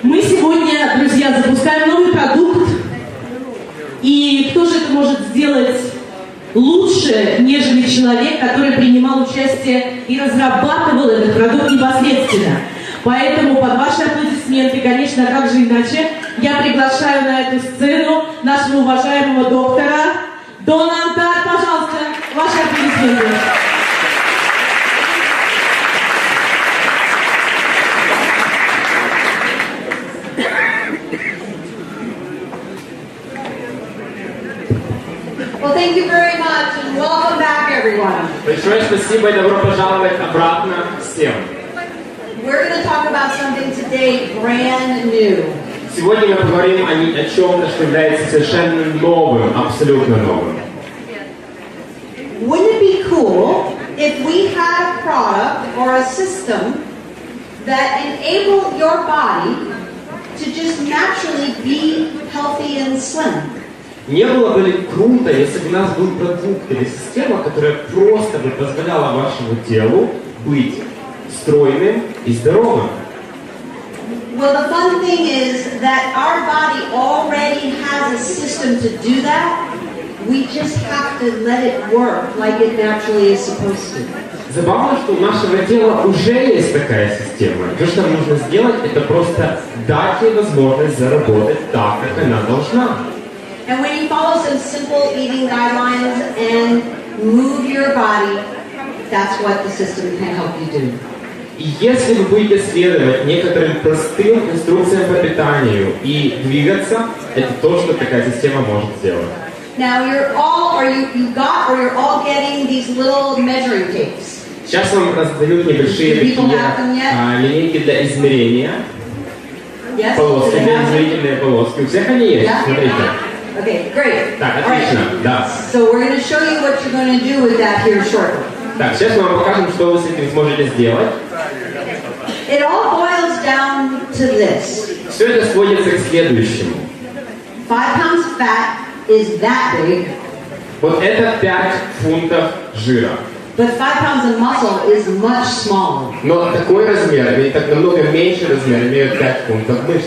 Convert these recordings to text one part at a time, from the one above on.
Мы сегодня, друзья, запускаем новый продукт. И кто же это может сделать лучше, нежели человек, который принимал участие и разрабатывал этот продукт непосредственно. Поэтому под ваши аплодисменты, конечно, как же иначе, я приглашаю на эту сцену нашего уважаемого доктора Донны Антарр. Пожалуйста, ваши аплодисменты. Well, thank you very much and welcome back, everyone. Большое спасибо и добро пожаловать обратно всем. We're going to talk about something today brand new. Сегодня мы поговорим о чем-то, что является совершенно новым, абсолютно новым. Wouldn't it be cool if we had a product or a system that enabled your body to just naturally be healthy and slim? Не было бы ли круто, если бы у нас был продукт или система, которая просто бы позволяла вашему телу быть стройным и здоровым? Well, the fun thing is that our body already has a system to do that. We just have to let it work like it naturally is supposed to. Забавно, что у нашего тела уже есть такая система. То, что нам нужно сделать, это просто дать ей возможность заработать так, как она должна. And when you follow some simple eating guidelines and move your body, that's what the system can help you do. И если вы будете следовать некоторым простым инструкциям по питанию и двигаться, это то, что такая система может сделать. Now you're all, you're all getting these little measuring tapes. Сейчас вам раздают небольшие такие линейки для измерения. Yes? Полоски, для измерительные полоски. У всех они есть, смотрите. Okay, great. Так, отлично, да. So we're going to show you what you're going to do with that here shortly. Так, сейчас мы вам покажем, что вы с этим сможете сделать. It all boils down to this. Все это сводится к следующему. 5 pounds of fat is that big. Вот это 5 фунтов жира. But 5 pounds of muscle is much smaller. Но такой размер, или так намного меньше размер, имеют 5 фунтов мышц.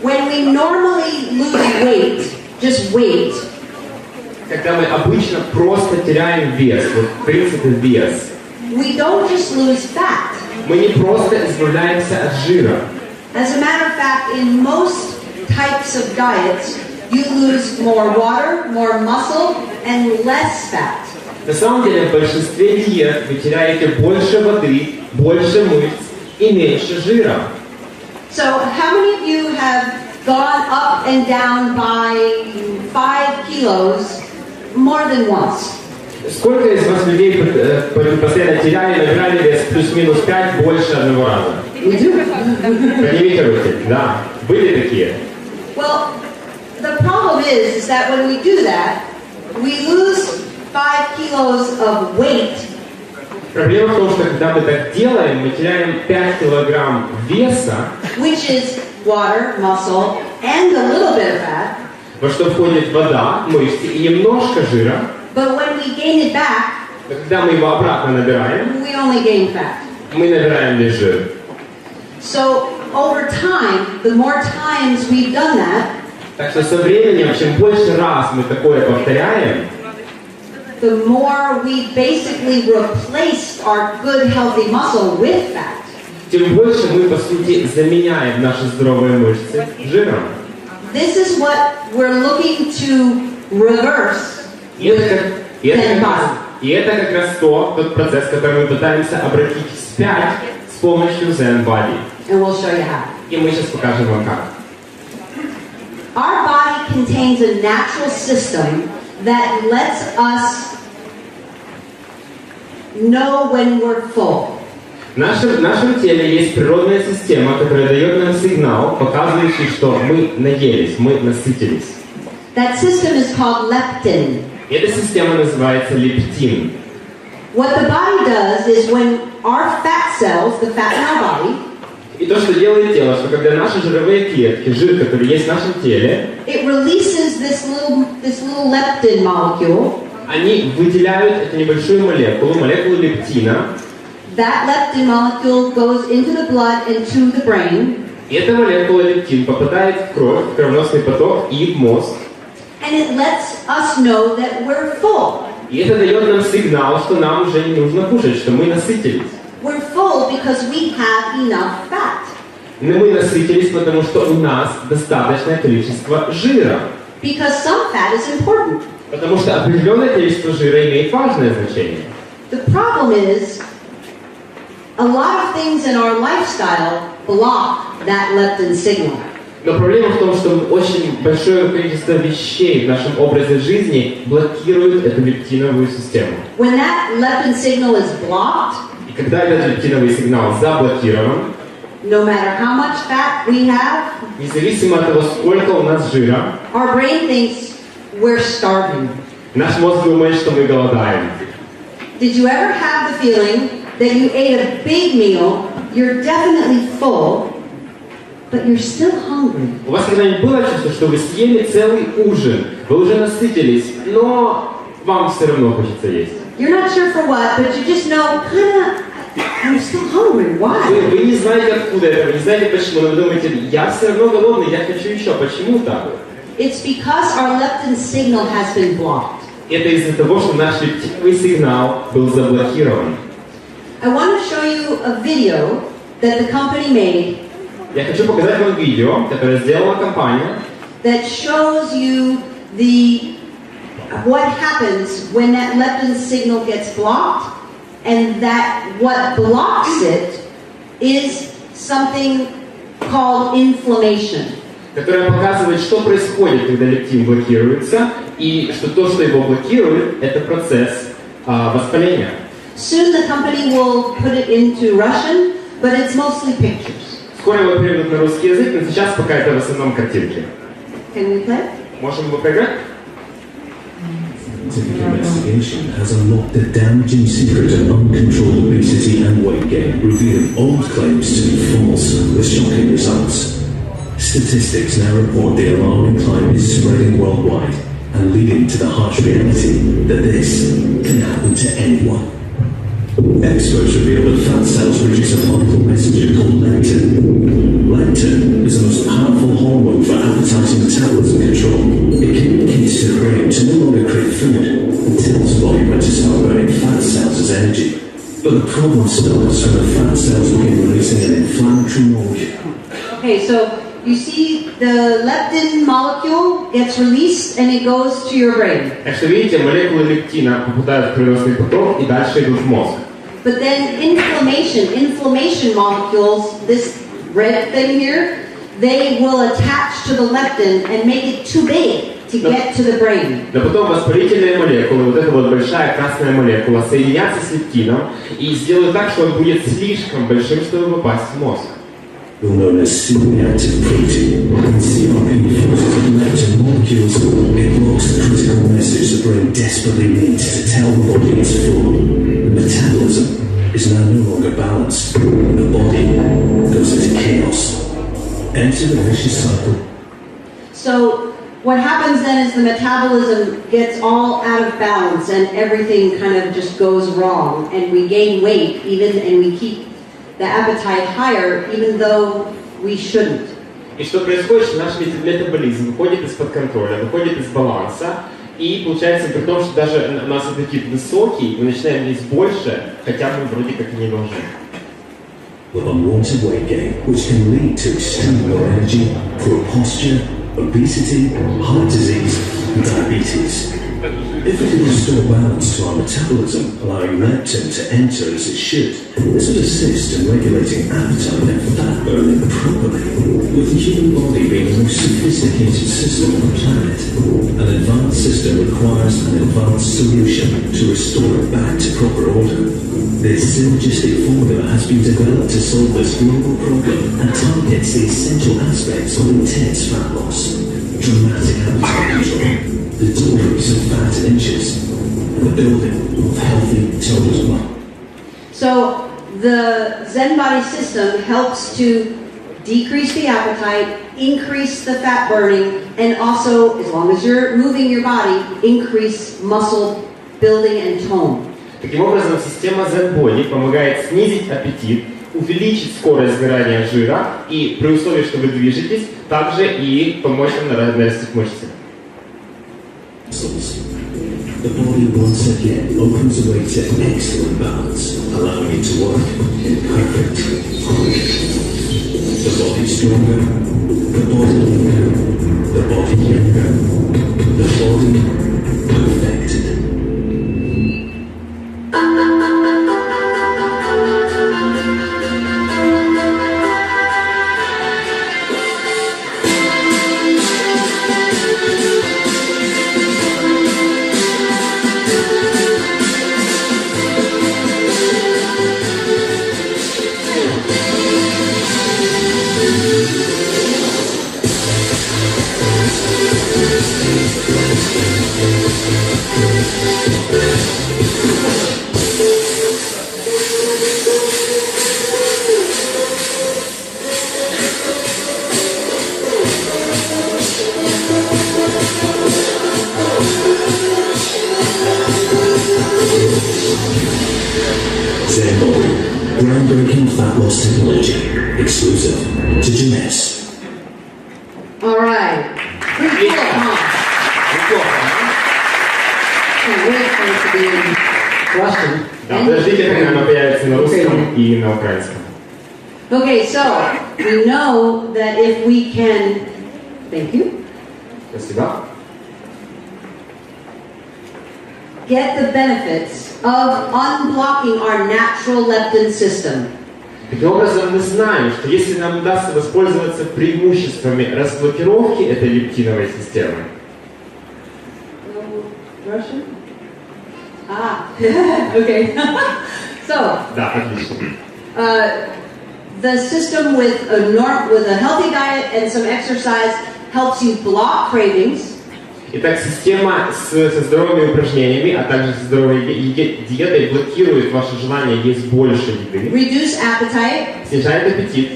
When we normally lose weight, just weight, Когда мы обычно просто теряем вес, вот в принципе вес, we don't just lose fat. мы не просто избавляемся от жира. As a matter of fact, in most types of diets, you lose more water, more muscle, and less fat. На самом деле, в большинстве диет вы теряете больше воды, больше мышц и меньше жира. So, how many of you have gone up and down by 5 kilos more than once? Сколько из вас людей постоянно теряли, набирали вес плюс-минус 5 больше одного раза? Поднимите руки. Да, были такие. Well, the problem is that when we do that, we lose 5 kilos of weight. Проблема в том, что когда мы так делаем, мы теряем 5 килограмм веса, Which is water, muscle, and a little bit of fat. во что входит вода, мышцы и немножко жира. But when we gain it back, Но когда мы его обратно набираем, we only gain fat. мы набираем лишь жир. So over time, the more times we've done that, Так что со временем, чем больше раз мы такое повторяем, the more we basically replaced our good healthy muscle with fat. тем больше мы, по сути, заменяем наши здоровые мышцы жиром. This is what we're looking to reverse. И это как раз тот процесс, который мы пытаемся обратить вспять с помощью ZEN BODY. And we'll show you how. И мы сейчас покажем вам как. Our body contains a natural system that lets us know when we're full. В нашем теле есть природная система, которая дает нам сигнал, показывающий, что мы наелись, мы насытились. That system is called leptin. Эта система называется лептин. What the body does is when our fat cells, the fat in our body, И то, что делает тело, что когда наши жировые клетки, жир, который есть в нашем теле, it releases this little leptin molecule. Они выделяют эту небольшую молекулу лептина. That leptin molecule goes into the blood and to the brain. И эта молекула лептин попадает в кровь, в кровеносный поток и в мозг. And it lets us know that we're full. И это дает нам сигнал, что нам уже не нужно кушать, что мы насытились. We're full because we have enough fat. Но мы насытились, потому что у нас достаточное количество жира. Because some fat is important. Потому что определенное количество жира имеет важное значение. The problem is, a lot of things in our lifestyle block that leptin signal. Но проблема в том, что очень большое количество вещей в нашем образе жизни блокируют эту лептиновую систему. When that leptin signal is blocked, И когда этот лептиновый сигнал заблокирован, no matter how much fat we have, независимо от того, сколько у нас жира, our brain thinks we're starving. наш мозг думает, что мы голодаем. Did you ever have the feeling that you ate a big meal, you're definitely full, but you're still hungry? У вас когда-нибудь было чувство, что вы съели целый ужин, вы уже насытились, но вам все равно хочется есть? You're not sure for what, but you just know, I'm still hungry. Why? Вы не знаете, откуда это, вы не знаете почему, но вы думаете, я все равно голодный, я хочу еще. Почему так? It's because our leptin signal has been blocked. Это из-за того, что наш лептиновый сигнал был заблокирован. I want to show you a video that the company made Я хочу показать вам видео, которое сделала компания, that shows you what happens when that leptin signal gets blocked, and that what blocks it is something called inflammation. которая показывает, что происходит, когда лептин блокируется, и что то, что его блокирует, это процесс воспаления. Soon the company will put it into Russian, but it's mostly pictures. Скоро его переведут на русский язык, но сейчас пока это в основном картинки. Can we play? Можем его поиграть? Scientific investigation has unlocked the damaging secret of uncontrolled obesity and weight gain, revealing old claims to be false with shocking results. Statistics now report the alarming climb is spreading worldwide and leading to the harsh reality that this can happen to anyone. Experts reveal that fat cells produce a harmful messenger called leptin. Leptin is the most powerful hormone for appetite and metabolism control. It communicates to the brain to no longer crave food and tells the body when to start burning fat cells as energy. But the problem starts when the fat cells begin releasing an inflammatory molecule. Okay, so you see the leptin molecule gets released and it goes to your brain. Так что видите, молекулы лептина попадают в кровеносный поток и дальше идут в мозг. But then inflammation molecules, this red thing here, they will attach to the leptin and make it too big to get to the brain. Но потом воспалительные молекулы, вот эта вот большая красная молекула, соединятся с лептином и сделают так, что он будет слишком большим, чтобы попасть в мозг. Known as C-reactive protein, CRP forces leptin molecules. It blocks the critical message the brain desperately needs to tell the body it's full. The metabolism is now no longer balanced. The body goes into chaos. Enter the vicious cycle. So what happens then is the metabolism gets all out of balance and everything kind of just goes wrong, and we gain weight and we keep the appetite higher, even though we shouldn't. И что происходит, что наш метаболизм выходит из-под контроля, выходит из баланса, и получается при том, что даже у нас аппетит высокий, мы начинаем есть больше, хотя мы вроде как и не должны. With unwanted weight gain, which can lead to extreme low energy, poor posture, obesity, heart disease, and diabetes. If we can restore balance to our metabolism, allowing leptin to enter as it should, this would assist in regulating appetite and fat burning properly. With the human body being the most sophisticated system on the planet, an advanced system requires an advanced solution to restore it back to proper order. This synergistic formula has been developed to solve this global problem and targets the essential aspects of intense fat loss, dramatic appetite control, the decrease of fat in inches, and the building of healthy total body. So the Zen Body system helps to decrease the appetite, increase the fat burning, and also, as long as you're moving your body, increase muscle building and tone. Таким образом, система ZEN BODY помогает снизить аппетит, увеличить скорость сгорания жира и при условии, что вы движетесь, также и помочь вам нарастить мышцы. The body once again opens away to excellent balance, allowing it to work in perfect harmony. The body stronger, the body leaner, the body younger, the body perfected. ZEN BODY, groundbreaking fat loss technology, exclusive to Jeunesse. All right. Pretty cool, huh? Can't wait for it to be in Russian. Да, подождите, когда она появится на русском и на украинском. Okay, so we know that if we can, thank you, Спасибо. get the benefits of unblocking our natural leptin system. Таким образом, мы знаем, что если нам удастся воспользоваться преимуществами разблокировки этой лептиновой системы, Russian? Okay. So, да, отлично. the system with a healthy diet and some exercise helps you block cravings. Итак, система со здоровыми упражнениями, а также со здоровой диетой блокирует ваше желание есть больше еды, Reduce appetite, снижает аппетит,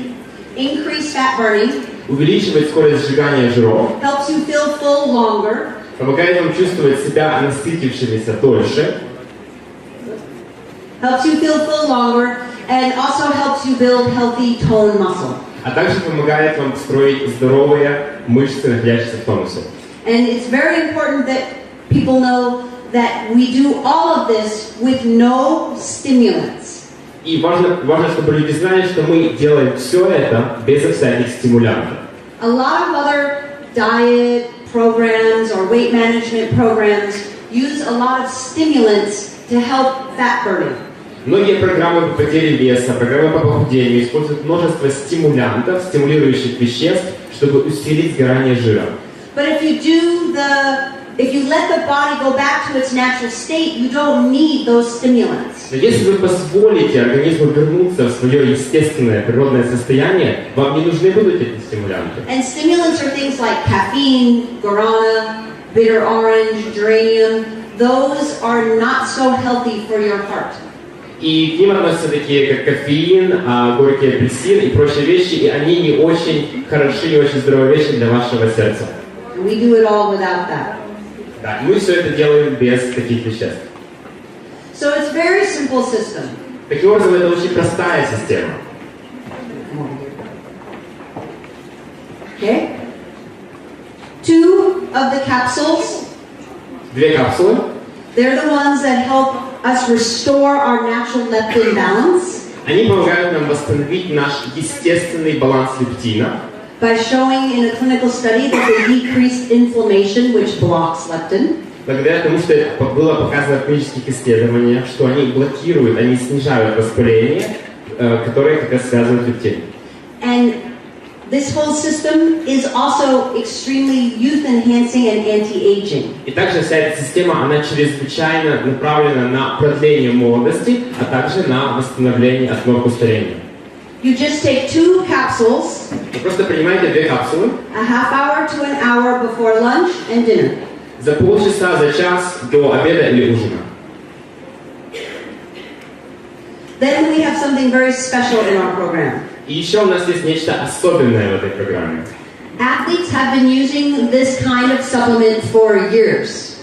increase fat burning, увеличивает скорость сжигания жиров, helps you feel full longer, помогает вам чувствовать себя насытившимися дольше, helps you feel full longer, and also helps you build healthy tone muscle. а также помогает вам строить здоровые мышцы, находящиеся в тонусе. And it's very important that people know that we do all of this with no stimulants. И важно, чтобы люди знали, что мы делаем все это безо всяких стимулянтов. A lot of other diet programs or weight management programs use a lot of stimulants to help fat burning. Многие программы по потере веса, программы по похудению используют множество стимулянтов, стимулирующих веществ, чтобы усилить сгорание жира. But if you let the body go back to its natural state, you don't need those stimulants. Но если вы позволите организму вернуться в свое естественное природное состояние, вам не нужны будут эти стимулянты. And stimulants are things like caffeine, guarana, bitter orange, geranium. Those are not so healthy for your heart. И к ним относятся такие, как кофеин, горький апельсин и прочие вещи, и они не очень хороши, не очень здоровые вещи для вашего сердца. And we do it all without that. Да, мы все это делаем без таких веществ. So it's a very simple system. Таким образом, это очень простая система. Okay? 2 of the capsules, Две капсулы. they're the ones that help us restore our natural leptin balance Они помогают нам восстановить наш естественный баланс лептина, by showing in a clinical study that they decrease inflammation, which blocks leptin. благодаря тому, что это было показано в клинических исследованиях, что они блокируют, они снижают воспаление, которое как раз связывает лептин. And this whole system is also extremely youth-enhancing and anti-aging. И также вся эта система, она чрезвычайно направлена на продление молодости, а также на восстановление основ старения. You just take 2 capsules, Вы просто принимаете 2 капсулы a half hour to an hour before lunch and dinner. за полчаса, за час до обеда или ужина. Then we have something very special in our program. И еще у нас есть нечто особенное в этой программе. Athletes have been using this kind of supplement for years.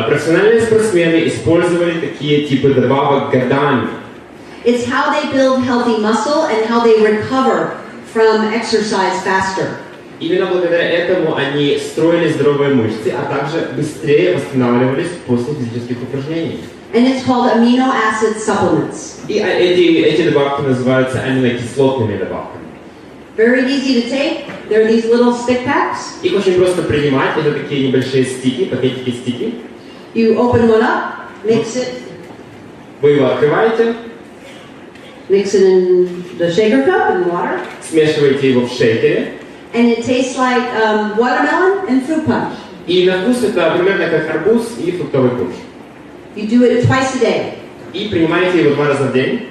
Профессиональные спортсмены использовали такие типы добавок годами. It's how they build healthy muscle and how they recover from exercise faster. Именно благодаря этому они строили здоровые мышцы, а также быстрее восстанавливались после физических упражнений. And it's called amino acid supplements. И эти добавки называются аминокислотными добавками. Very easy to take. They're these little stick packs. Их очень просто принимать. Это такие небольшие стики, пакетики стики. You open one up, mix it. Вы его открываете. Mix it in the shaker cup in water. Смешиваете его в шейкере. And it tastes like watermelon and fruit punch. И на вкус это примерно как арбуз и фруктовый пунш. You do it twice a day. И принимаете его 2 раза в день.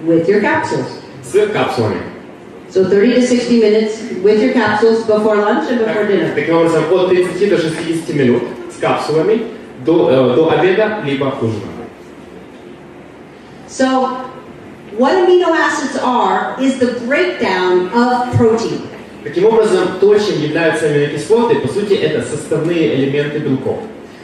With your capsules. С капсулами. So 30 to 60 minutes with your capsules before lunch and before dinner. Таким образом, от 30 до 60 минут с капсулами до обеда либо ужина. So, what amino acids are is the breakdown of protein. Таким образом, то, чем являются аминокислоты, по сути, это составные элементы белков.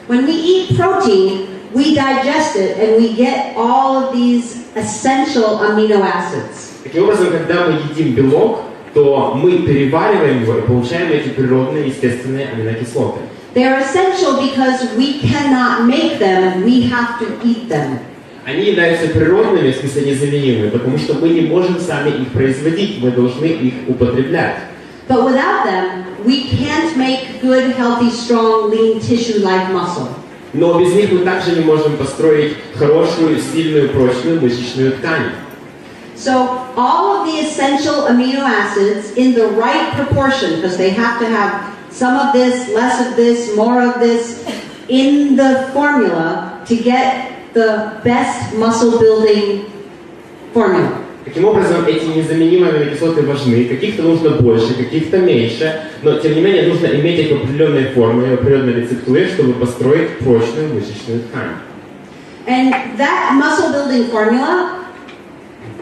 When we eat protein, we digest it and we get all of these essential amino acids. Таким образом, когда мы едим белок, то мы перевариваем его и получаем эти природные, естественные аминокислоты. They are essential because we cannot make them, we have to eat them. Они являются природными, в смысле незаменимыми, потому что мы не можем сами их производить, мы должны их употреблять. But without them, we can't make good, healthy, strong, lean tissue-like muscle. Но без них мы также не можем построить хорошую, сильную, прочную мышечную ткань. So all of the essential amino acids in the right proportion, because they have to have some of this, less of this, more of this, in the formula to get the best muscle building formula. Таким образом, эти незаменимые аминокислоты важны, каких-то нужно больше, каких-то меньше, но тем не менее нужно иметь их в определенной форме, в определенной рецептуре, чтобы построить прочную мышечную ткань. And that muscle building formula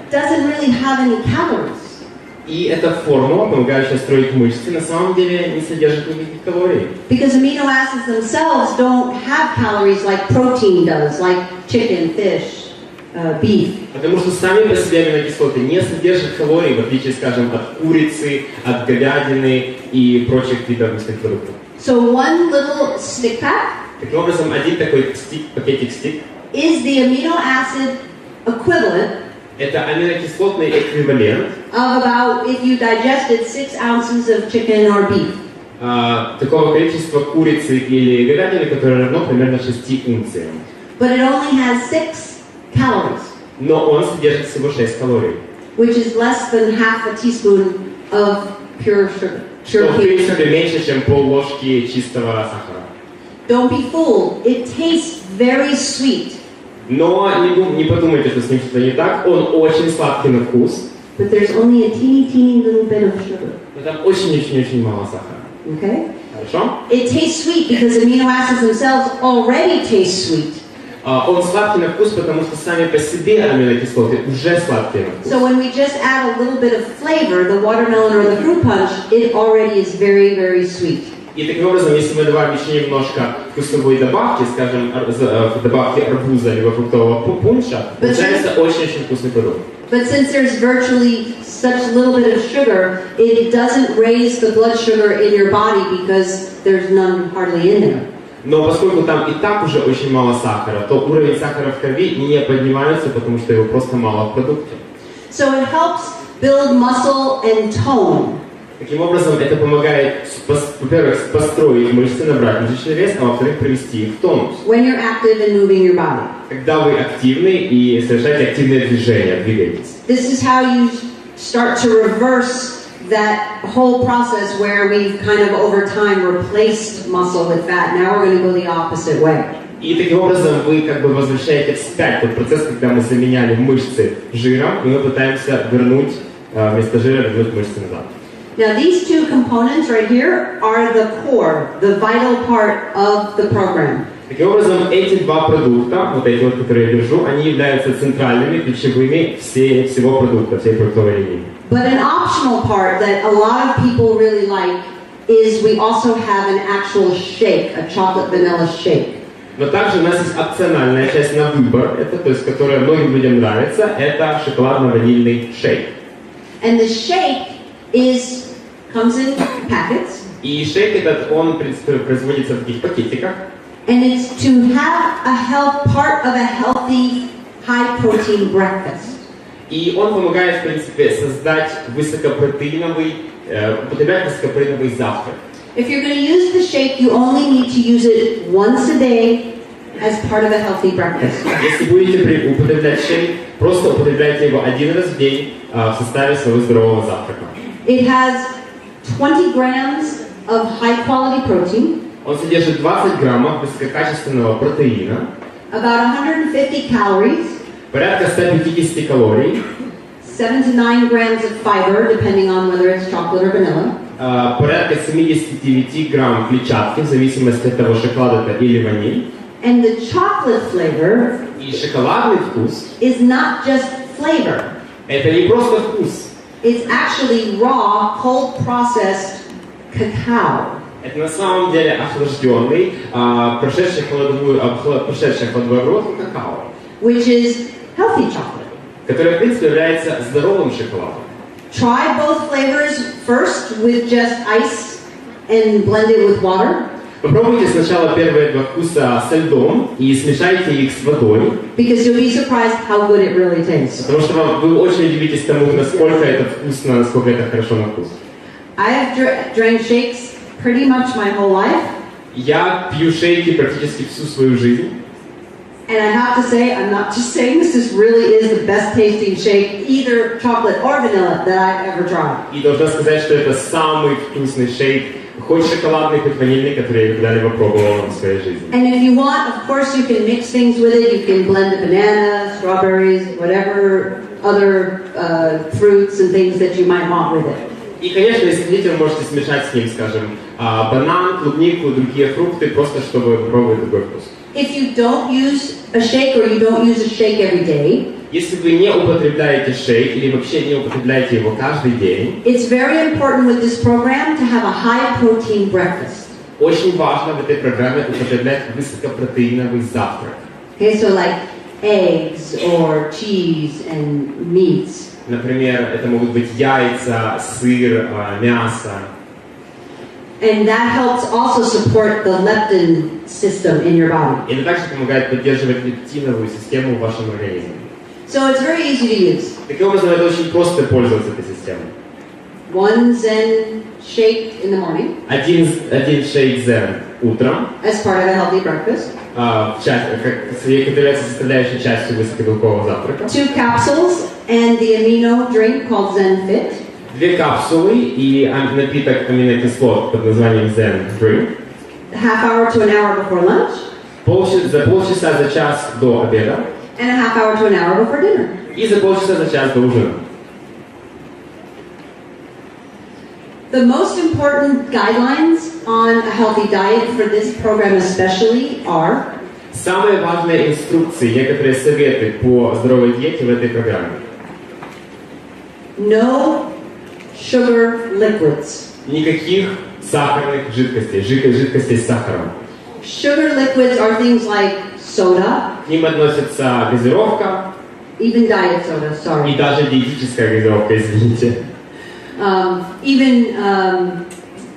doesn't really have any calories. И эта формула, помогающая строить мышцы, на самом деле не содержит никаких калорий. Because amino acids themselves don't have calories like protein does, like chicken, fish, beef. Потому что сами по себе аминокислоты не содержат калорий, в отличие, скажем, от курицы, от говядины и прочих видов мясных продуктов. So one little stick pack Таким образом, один такой стик, пакетик стик, is the amino acid equivalent это аминокислотный эквивалент of about, if you digested 6 ounces of chicken or beef. Такого количества курицы или говядины, которое равно примерно 6 унциям. But it only has 6 calories, Но он содержит всего 6 калорий. which is less than half a teaspoon of pure sugar. Что, в принципе, меньше, чем пол-ложки чистого сахара. Don't be fooled. It tastes very sweet, Но не подумайте, что с ним что-то не так. Он очень сладкий на вкус. but there's only a teeny little bit of sugar. Но там очень-очень-очень мало сахара. Okay? Хорошо? It tastes sweet because amino acids themselves already taste sweet. Он сладкий на вкус, потому что сами по себе аминокислоты уже сладкие на вкус. So when we just add a little bit of flavor, the watermelon or the fruit punch, it already is very, very sweet. И таким образом, если мы добавим еще немножко вкусовой добавки, скажем, добавки арбуза либо фруктового пунша, получается очень-очень вкусный продукт. But since there's virtually such little bit of sugar, it doesn't raise the blood sugar in your body because there's none hardly in there. Но поскольку там и так уже очень мало сахара, то уровень сахара в крови не поднимается, потому что его просто мало в продукте. So it helps build muscle and tone. Таким образом, это помогает, во-первых, построить мышцы, набрать мышечный вес, а во-вторых, привести их в тонус. When you're active and moving your body. Когда вы активны и совершаете активные движения, двигаетесь. This is how you start to reverse that whole process where we've kind of over time replaced muscle with fat. Now we're going to go the opposite way. И таким образом вы как бы возвращаете вспять тот процесс, когда мы заменяли мышцы жиром, и мы пытаемся вернуть вместо жира вернуть мышцы назад. Now these two components right here are the core, the vital part of the program. Таким образом, эти два продукта, вот эти вот, которые я держу, они являются центральными, ключевыми всего продукта, всей продуктовой линии. But an optional part that a lot of people really like is we also have an actual shake, a chocolate vanilla shake. Но также у нас есть опциональная часть на выбор, это, то есть, которая многим людям нравится, это шоколадно-ванильный шейк. And the shake comes in packets. И шейк этот, он производится в таких пакетиках. And it's to have part of a healthy, high-protein breakfast. И он помогает, в принципе, создать употреблять высокопротеиновый завтрак. If you're going to use the shake, you only need to use it once a day as part of a healthy breakfast. Если будете употреблять шейк, просто употребляйте его один раз в день в составе своего здорового завтрака. It has 20 grams of high-quality protein. Он содержит 20 граммов высококачественного протеина, about 150 calories, порядка 150 калорий, 7 to 9 grams of fiber, depending on whether it's chocolate or vanilla. Порядка 79 грамм клетчатки, в зависимости от того, шоколад это или ваниль. And the chocolate flavor И шоколадный вкус is not just flavor. это не просто вкус. It's actually raw, cold processed cacao. Это на самом деле охлажденный, прошедший холодовую обработку какао. Which is healthy chocolate. Который, в принципе, является здоровым шоколадом. Try both flavors first with just ice and blend it with water. Попробуйте сначала первые два вкуса со льдом и смешайте их с водой. Because you'll be surprised how good it really tastes. Потому что вы очень удивитесь тому, насколько это вкусно, насколько это хорошо на вкус. I have drank shakes pretty much my whole life. Я пью шейки практически всю свою жизнь. And I have to say, I'm not just saying this really is the best tasting shake, either chocolate or vanilla, that I've ever tried. И должна сказать, что это самый вкусный шейк, хоть шоколадный, хоть ванильный, который я когда-либо пробовала в своей жизни. And if you want, of course, you can mix things with it. You can blend the banana, strawberries, whatever other fruits and things that you might want with it. И, конечно, если хотите, вы можете смешать с ним, скажем, банан, клубнику, другие фрукты, просто чтобы попробовать другой вкус. If you don't use a shake or you don't use a shake every day, если вы не употребляете шейк или вообще не употребляете его каждый день, it's very important with this program to have a high-protein breakfast. Очень важно в этой программе употреблять высокопротеиновый завтрак. Okay, so like eggs or cheese and meats. Например, это могут быть яйца, сыр, мясо. And that helps also support the leptin system in your body. И это также помогает поддерживать лептиновую систему в вашем организме. So it's very easy to use. Таким образом, это очень просто пользоваться этой системой. One Zen shake in the morning. Один шейк ZEN утром. As part of a healthy breakfast. Который является составляющей частью высокобелкового завтрака. 2 capsules and the amino drink called ZEN Fit. 2 капсулы и напиток аминокислот под названием ZEN Drink. A half hour to an hour before lunch. За полчаса за час до обеда. And a half hour to an hour before dinner. И за полчаса за час до ужина. The most important guidelines on a healthy diet for this program especially are самые важные инструкции, некоторые советы по здоровой диете в этой программе. No sugar liquids. Никаких сахарных жидкостей, жидкостей с сахаром. Sugar liquids are things like soda. К ним относятся газировка. Even diet soda, sorry. И даже диетическая газировка, извините. Even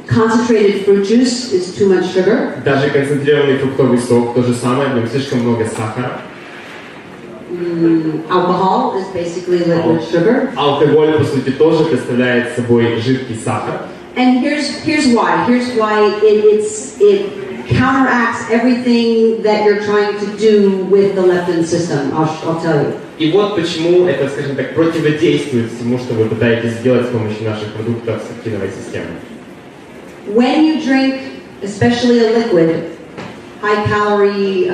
concentrated fruit juice is too much sugar. Даже концентрированный фруктовый сок, то же самое, в нем слишком много сахара. Alcohol is basically liquid sugar. Алкоголь, по сути, тоже представляет собой жидкий сахар. And here's why. Here's why it counteracts everything that you're trying to do with the leptin system. I'll tell you. И вот почему это, скажем так, противодействует всему, что вы пытаетесь сделать с помощью наших продуктов с активной системой. When you drink, especially a liquid, high-calorie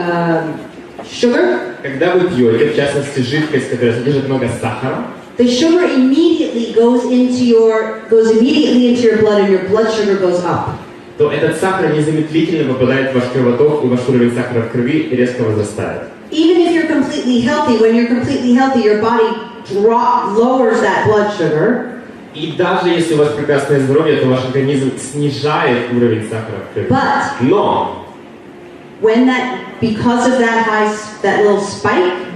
sugar, когда вы пьете, в частности, жидкость, которая содержит много сахара, the sugar immediately goes into your blood, and your blood sugar goes up. то этот сахар незамедлительно попадает в ваш кровоток, и ваш уровень сахара в крови резко возрастает. Even if you're completely healthy, when you're completely healthy, your body lowers that blood sugar. И даже если у вас прекрасное здоровье, то ваш организм снижает уровень сахара в крови. But Но when that because of that little spike,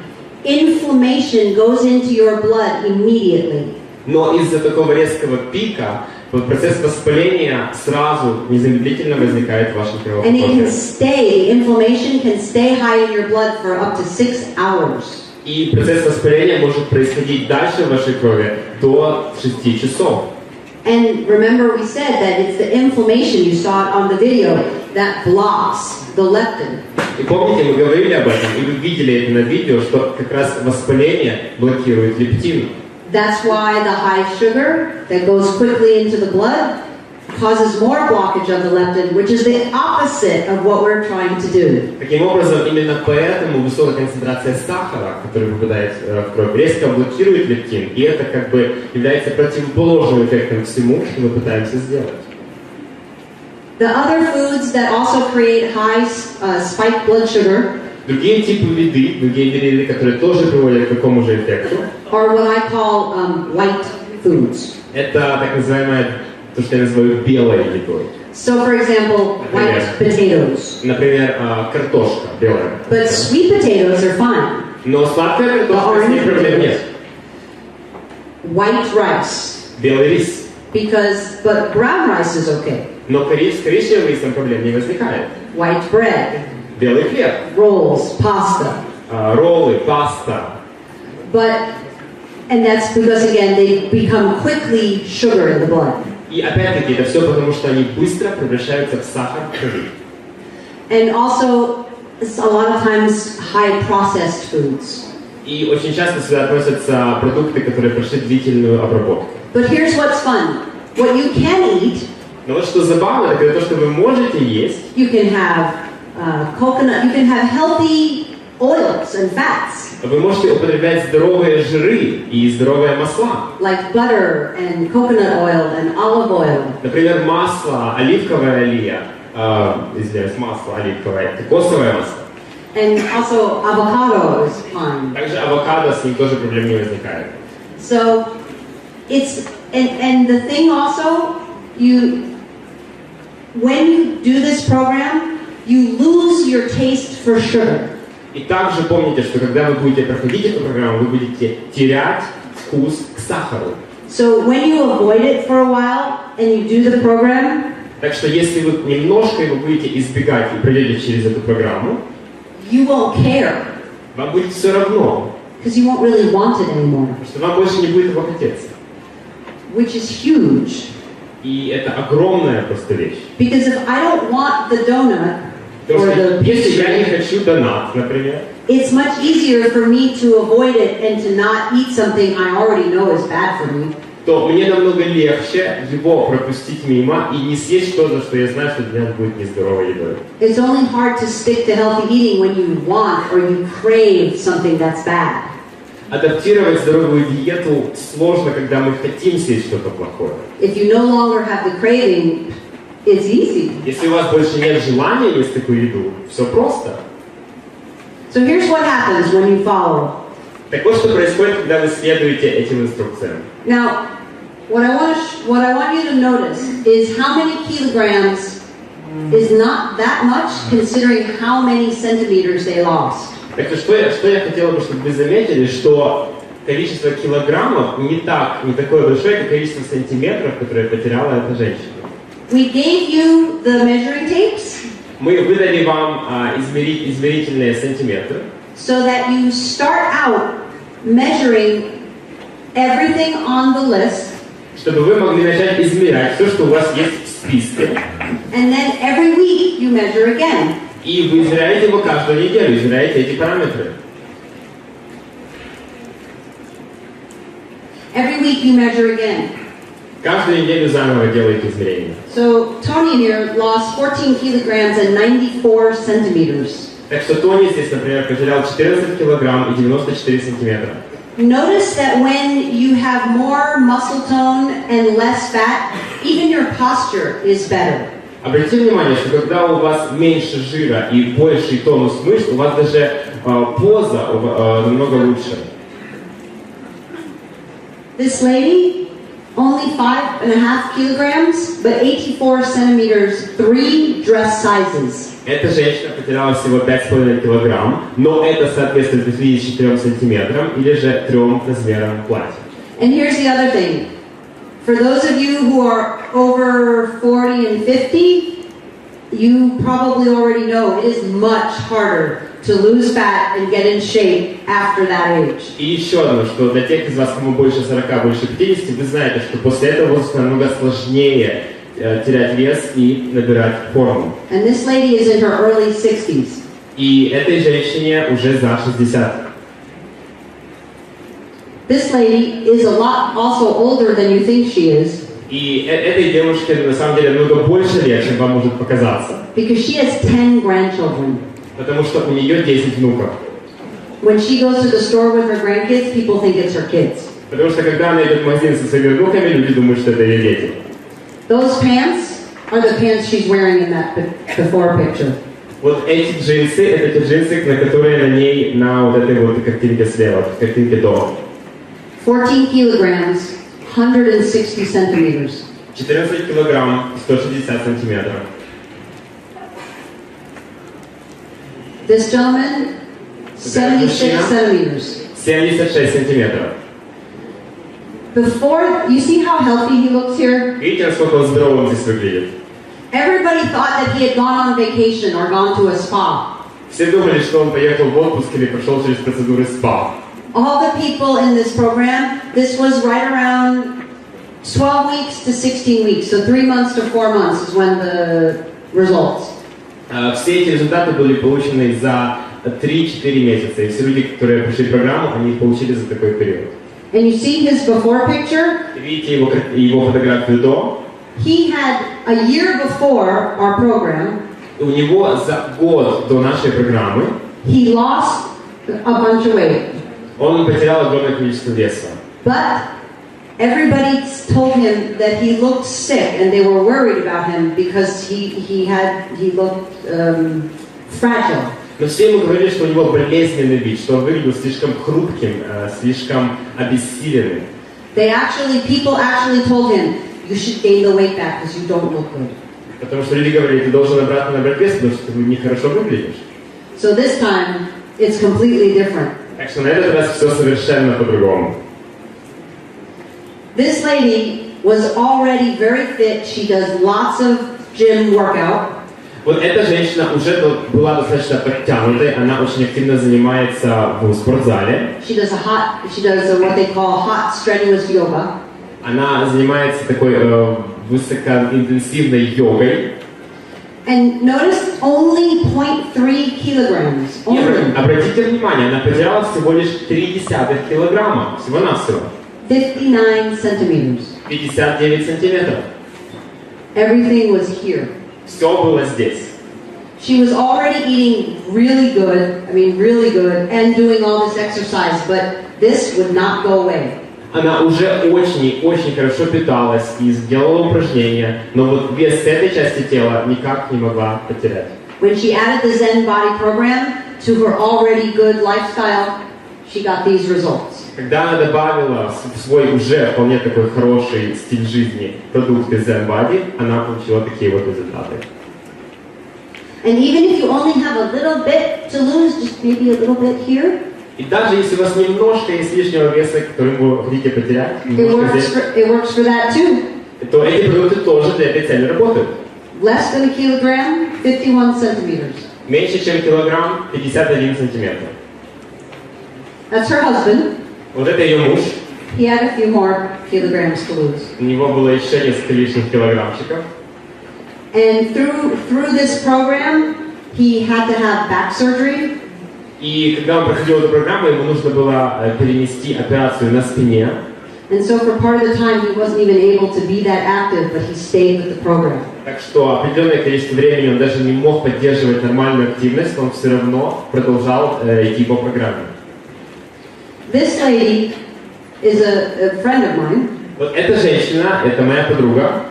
inflammation goes into your blood immediately. Но из-за такого резкого пика процесс воспаления сразу, незамедлительно возникает в вашем And it can кровотоке. stay, inflammation can stay high in your blood for up to 6 hours. И процесс воспаления может происходить дальше в вашей крови до 6 часов. And remember we said that it's the inflammation, you saw it on the video, that blocks the leptin. И помните, мы говорили об этом, и вы видели это на видео, что как раз воспаление блокирует лептин. That's why the high sugar that goes quickly into the blood causes more blockage of the leptin, which is the opposite of what we're trying to do. Таким образом, именно поэтому высокая концентрация сахара, который попадает в кровь, резко блокирует лептин, и это как бы является противоположным эффектом всему, что мы пытаемся сделать. The other foods that also create high spiked blood sugar Другие типы еды, другие виды еды, которые тоже приводят к такому же эффекту, are what I call white foods. это так называемое, то, что я называю белой едой. So, for example, white potatoes. Например, картошка белая. But sweet potatoes are fine. Но сладкая картошка, с ней проблем нет. White rice. Белый рис. But brown rice is okay. Но с коричневым рисом проблем не возникает. White bread. Белый хлеб. Rolls, pasta. Роллы, паста. And that's because, again, they become quickly sugar in the blood. И опять-таки это все потому, что они быстро превращаются в сахар в крови. And also, a lot of times, high processed foods. И очень часто сюда относятся продукты, которые прошли длительную обработку. But here's what's fun. What you can eat, Но вот что забавно, это то, что вы можете есть. you can have coconut, you can have healthy oils and fats. Вы можете употреблять здоровые жиры и здоровые масла. Like butter and coconut oil and olive oil. Например, масло, оливковое олея, извиняюсь, масло оливковое, кокосовое масло. And also avocado is fine. Также авокадо, с ним тоже проблем не возникает. So it's and the thing also, when you do this program, you lose your taste for sugar. И также помните, что когда вы будете проходить эту программу, вы будете терять вкус к сахару. So when you avoid it for a while and you do the program, Так что если вы немножко его будете избегать и пройдете через эту программу, you won't care вам будет все равно, because you won't really want it anymore, что вам больше не будет его хотеться. which is huge. И это огромная просто вещь. Because if I don't want the donut or Потому что the если я не pastry, хочу донат, например, it's much easier for me to avoid it and to not eat something I already know is bad for me. то мне намного легче его пропустить мимо и не съесть что-то, что я знаю, что для меня будет нездоровой едой. It's only hard to stick to healthy eating when you want or you crave something that's bad. Адаптировать здоровую диету сложно, когда мы хотим съесть что-то плохое. If you no longer have the craving, it's easy. Если у вас больше нет желания есть такую еду, все просто. So here's what happens when you follow. Так вот, что происходит, когда вы следуете этим инструкциям. Now, what I want you to notice is how many kilograms is not that much considering how many centimeters they lost. Так что я хотела бы, чтобы вы заметили, что количество килограммов не такое большое, как количество сантиметров, которые потеряла эта женщина. We gave you the measuring tapes Мы выдали вам измерительные сантиметры, so that you start out measuring everything on the list, чтобы вы могли начать измерять все, что у вас есть в списке. and then every week you measure again. И вы измеряете его каждую неделю, измеряете эти параметры. Every week you measure again. Каждую неделю заново делаете измерения. So Tony here lost 14 kilograms and 94 centimeters. Так что Тони здесь, например, потерял 14 килограмм и 94 сантиметра. Notice that when you have more muscle tone and less fat, even your posture is better. Обратите внимание, что когда у вас меньше жира и больший тонус мышц, у вас даже поза намного лучше. This lady only 5.5 kilograms, but 84 centimeters, 3 dress sizes. Эта женщина потеряла всего 5,5 килограмм, но это соответствует 54 сантиметрам или же 3 размерам платья. And here's the other thing. For those of you who are over 40 and 50, you probably already know it is much harder to lose fat and get in shape after that age. И еще одно, что для тех из вас, кому больше 40, больше 50, вы знаете, что после этого возраста намного сложнее терять вес и набирать форму. And this lady is in her early 60s. И этой женщине уже за 60. This lady is a lot also older than you think she is. И этой девушке на самом деле намного больше лет, чем вам может показаться. Because she has 10 grandchildren. Потому что у нее 10 внуков. When she goes to the store with her grandkids, people think it's her kids. Потому что когда она идет в магазин со своими внуками, люди думают, что это ее дети. Those pants are the pants she's wearing in that before picture. Вот эти джинсы, это те джинсы, на которые на ней, на вот этой вот картинке слева, картинке до. 14 kilograms, 160 centimeters. 14 килограмм, 160 сантиметров. This gentleman, 76 centimeters. 76 сантиметров. Before, you see how healthy he looks here? Видите, насколько он здоровым здесь выглядит? Everybody thought that he had gone on vacation or gone to a spa. Все думали, что он поехал в отпуск или прошел через процедуры СПА. All the people in this program, this was right around 12 weeks to 16 weeks. So 3 months to 4 months is when the results. Все эти результаты были получены за 3-4 месяца. И все люди, которые прошли программу, они их получили за такой период. And you see his before picture? Видите его фотографию до? He had a year before our program. У него за год до нашей программы He lost a bunch of weight. он потерял огромное количество веса. But everybody told him that he looked sick, and they were worried about him because he looked fragile. Но все ему говорили, что у него болезненный вид, что он выглядел слишком хрупким, слишком обессиленным. People actually told him, you should gain the weight back because you don't look good. Потому что люди говорили, ты должен обратно набрать вес, потому что ты нехорошо выглядишь. So this time, it's completely different. Так что на этот раз все совершенно по-другому. This lady was already very fit. She does lots of gym workout. Вот эта женщина уже была достаточно подтянутой, она очень активно занимается в спортзале. She does what they call hot strenuous yoga. Она занимается такой высокоинтенсивной йогой. And notice only 0.3 kilograms. Only. Обратите внимание, она потеряла всего лишь 0,3 килограмма, всего-навсего. 59 centimeters. 59 сантиметров. Everything was here. Все было здесь. She was already eating really good, and doing all this exercise, but this would not go away. Она уже очень хорошо питалась и сделала упражнения, но вот вес этой части тела никак не могла потерять. When she added the ZEN BODY program to her already good lifestyle, she got these results. Когда она добавила в свой уже вполне такой хороший стиль жизни продукты ZEN BODY, она получила такие вот результаты. And even if you only have a little bit to lose, just maybe a little bit here. И даже если у вас немножко есть лишнего веса, который вы хотите потерять, It works for that too. то эти продукты тоже для этой цели работают. Less than a kilogram, 51 centimeters. Меньше, чем килограмм, 51 сантиметр. That's her husband. Вот это ее муж. He had a few more kilograms to lose. У него было еще несколько лишних килограммчиков. And through this program, he had to have back surgery. И когда он проходил эту программу, ему нужно было перенести операцию на спине. And so for part of the time, he wasn't even able to be that active, but he stayed with the program. Так что определенное количество времени он даже не мог поддерживать нормальную активность, но он все равно продолжал идти по программе. This lady is a friend of mine. Вот эта женщина, это моя подруга.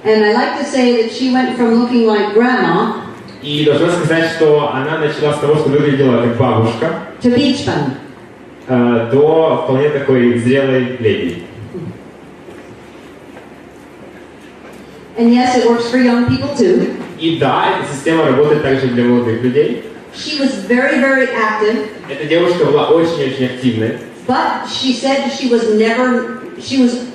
And I like to say that she went from looking like grandma И должна сказать, что она начала с того, что выглядела как бабушка, to beach bum. до вполне такой зрелой леди. And yes, it works for young people too. И да, эта система работает также для молодых людей. She was very, very active. Эта девушка была очень-очень активной. But she said she was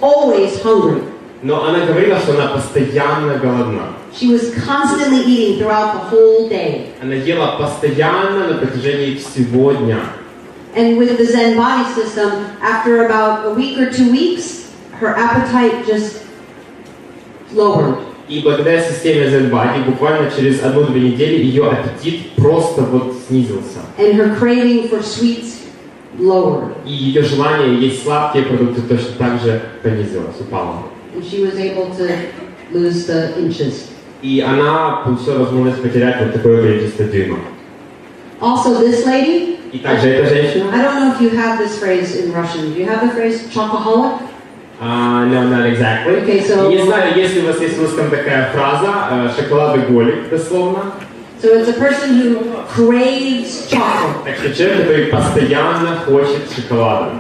always hungry. Но она говорила, что она постоянно голодна. She was constantly eating throughout the whole day. Она ела постоянно на протяжении всего дня. And with the Zen body system, after about a week or 2 weeks, her appetite just lowered. И благодаря системе ZEN BODY буквально через 1-2 недели ее аппетит просто вот снизился. And her craving for sweets lowered. И ее желание есть сладкие продукты точно так же понизилось, упало. And she was able to lose the inches. И она получила возможность потерять вот такое количество дюймов. Also, this lady. И также эта женщина. I don't know if you have this phrase in Russian. Do you have the phrase chocoholic? No, not exactly. Okay, so, не знаю, если у вас есть в русском такая фраза, шоколадоголик, дословно. So it's a person who craves chocolate. Так что человек, который постоянно хочет шоколада.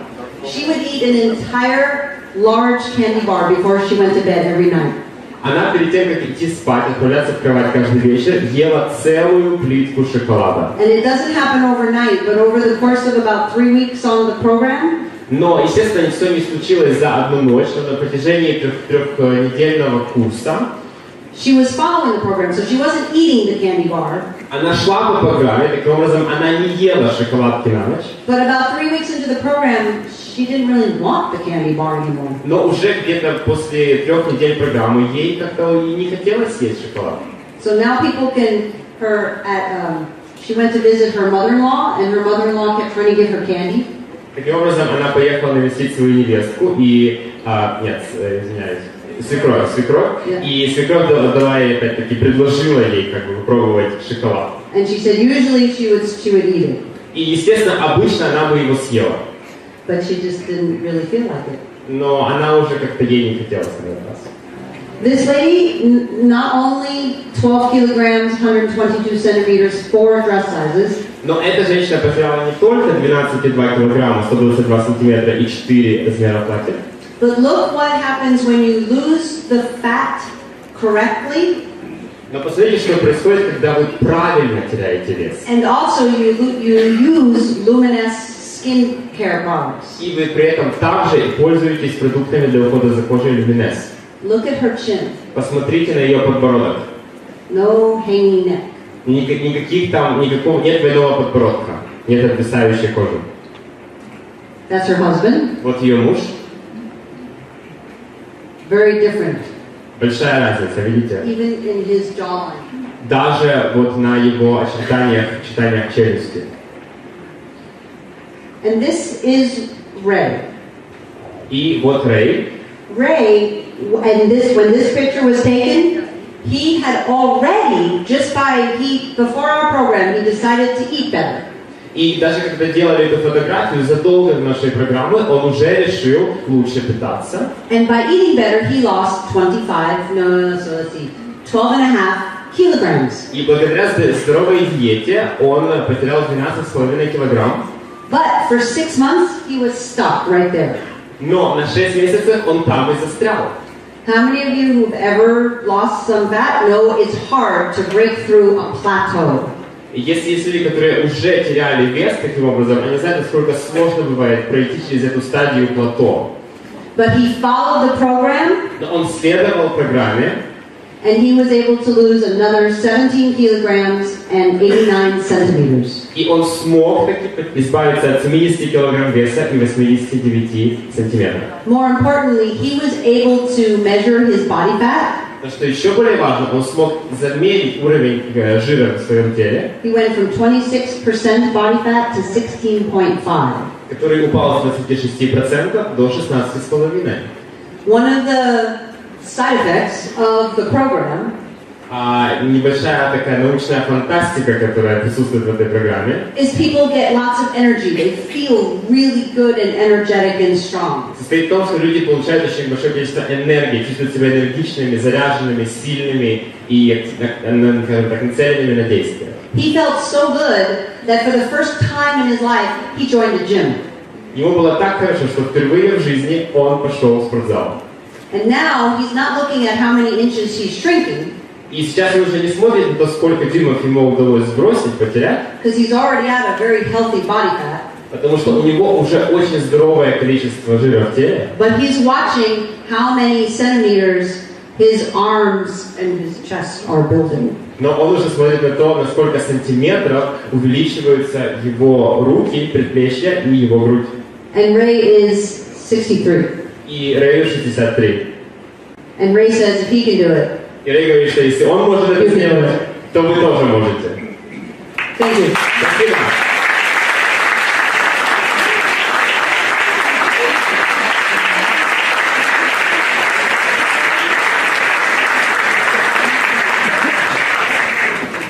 She would eat an entire large candy bar before she went to bed every night. Она перед тем, как идти спать, отправляться в кровать каждый вечер, ела целую плитку шоколада. And it doesn't happen overnight, but over the course of about 3 weeks on the program. Но, естественно, ничто не случилось за одну ночь, но на протяжении трехнедельного курса she was following the program, so she wasn't eating the candy bar. Она шла по программе, таким образом она не ела шоколадки на ночь. But about 3 weeks into the program, she didn't really want the candy bar anymore. Но уже где-то после 3 недель программы ей как-то и не хотелось есть шоколад. So now people can, she went to visit her mother-in-law, and her mother-in-law kept trying to give her candy. Таким образом, она поехала навестить свою невестку и, свекровь, Yeah. и свекровь дала ей, опять-таки, предложила ей как бы попробовать шоколад. And she said usually she would eat it. И, естественно, обычно она бы его съела. But she just didn't really feel like it. Но она уже как-то ей не хотелось на этот раз. This lady, not only 12 kilograms, 122 centimeters, 4 dress sizes. Но эта женщина потеряла не только 12,2 килограмма, 122 сантиметра и 4 размера платья. But look what happens when you lose the fat correctly. Но посмотрите, что происходит, когда вы правильно теряете вес. And also you use luminous skincare products. И вы при этом также и пользуетесь продуктами для ухода за кожей Luminous. Look at her chin. Посмотрите на ее подбородок. No hanging neck. Никакого нет двойного подбородка, нет обвисающей кожи. That's her husband. Вот ее муж. Very different. Большая разница, видите? Even in his jawline. Даже вот на его очертаниях челюсти. And this is Ray. И вот Рэй. Ray, when this picture was taken, he had already, before our program, he decided to eat better. И даже когда делали эту фотографию, задолго до нашей программы, он уже решил лучше питаться. And by eating better, he lost 12 and a half kilograms. И благодаря здоровой диете он потерял 12,5 килограмм. But for 6 months, he was stuck right there. Но на 6 месяцев он там и застрял. How many of you who've ever lost some fat know it's hard to break through a plateau? Если есть люди, которые уже теряли вес таким образом, они знают, насколько сложно бывает пройти через эту стадию плато. But he followed the program. Но он следовал программе. And he was able to lose another 17 kilograms and 89 centimeters. И он смог таки избавиться от 70 килограмм веса и 89 сантиметров. More importantly, he was able to measure his body fat. Но что еще более важно, он смог замерить уровень жира в своем теле. He went from 26% body fat to 16.5. Который упал с 26% до 16,5%. One of the side effects of the program небольшая такая научная фантастика, которая присутствует в этой программе, is people get lots of energy. They feel really good and energetic and strong. состоит в том, что люди получают очень большое количество энергии, чувствуют себя энергичными, заряженными, сильными и, скажем так, нацеленными на действие. He felt so good that for the first time in his life, he joined a gym. Ему было так хорошо, что впервые в жизни он пошел в спортзал. And now he's not looking at how many inches he's shrinking. И сейчас он уже не смотрит на то, сколько дюймов ему удалось сбросить, потерять. Because he's already at a very healthy body fat. Потому что у него уже очень здоровое количество жира в теле. But he's watching how many centimeters his arms and his chest are building. Но он уже смотрит на то, на сколько сантиметров увеличиваются его руки, предплечья и его грудь. And Ray is 63. И Рэю 63. And Ray says if he can do it. И Рэй говорит, что если он может это сделать, то вы тоже можете. Thank you. Спасибо.